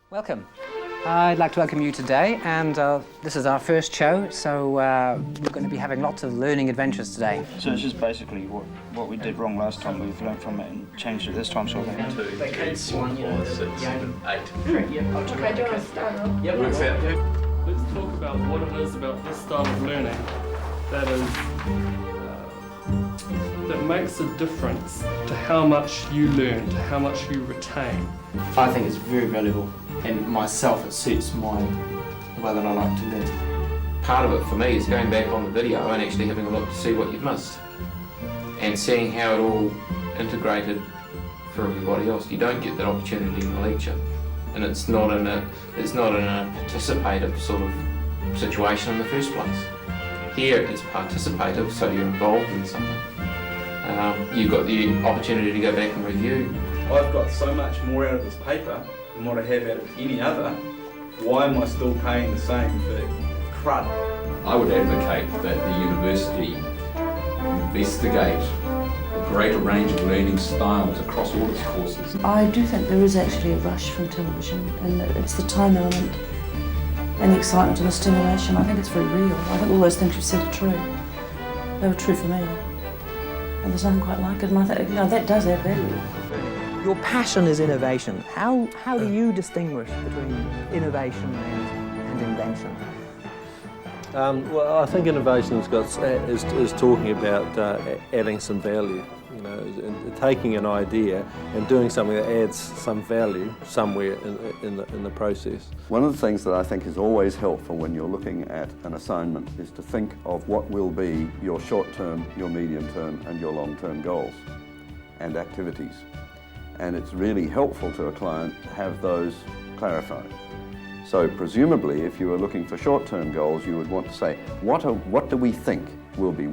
Welcome. I'd like to welcome you today, and this is our first show, so we're going to be having lots of learning adventures today. So it's just basically what we did wrong last time, we've learned from it and changed it this time, sort of thing. 2, 3, 4, 5, 6, 7, 8. Okay, do you want to start off? Yep, Let's talk about what it is about this style of learning that that makes a difference to how much you learn, to how much you retain. I think it's very valuable, and myself it suits the way that I like to learn. Part of it for me is going back on the video and actually having a look to see what you've missed and seeing how it all integrated for everybody else. You don't get that opportunity in the lecture, and it's not in a participative sort of situation in the first place. Here it's participative, so you're involved in something. You've got the opportunity to go back and review. I've got so much more out of this paper than what I have out of any other. Why am I still paying the same for crud? I would advocate that the university investigate a greater range of learning styles across all its courses. I do think there is actually a rush from television, and it's the time element and the excitement and the stimulation. I think it's very real. I think all those things you said are true. They were true for me. And there's nothing quite like it, and I think that does add value. Your passion is innovation. How do you distinguish between innovation and invention? Well, I think innovation is talking about adding some value. You know, and taking an idea and doing something that adds some value somewhere in the process. One of the things that I think is always helpful when you're looking at an assignment is to think of what will be your short-term, your medium-term and your long-term goals and activities. And it's really helpful to a client to have those clarified. So presumably, if you were looking for short-term goals, you would want to say, what do we think will be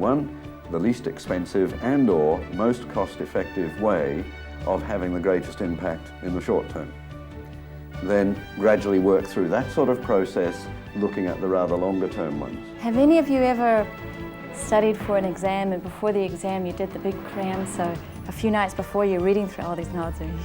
the least expensive and or most cost-effective way of having the greatest impact in the short term. Then gradually work through that sort of process, looking at the rather longer term ones. Have any of you ever studied for an exam, and before the exam you did the big cram, so a few nights before you're reading through all these notes, and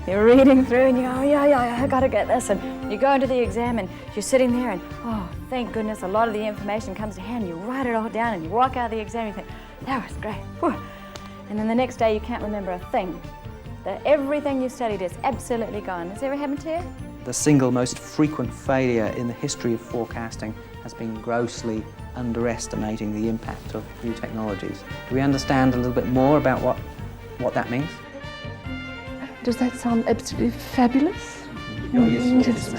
you're reading through and you go, yeah, I gotta get this, and you go into the exam and you're sitting there and, oh, thank goodness, a lot of the information comes to hand, you write it all down and you walk out of the exam and you think, that was great, whew. And then the next day you can't remember a thing. Everything you studied is absolutely gone. Has it ever happened to you? The single most frequent failure in the history of forecasting has been grossly underestimating the impact of new technologies. Do we understand a little bit more about what that means? Does that sound absolutely fabulous? Oh, yes.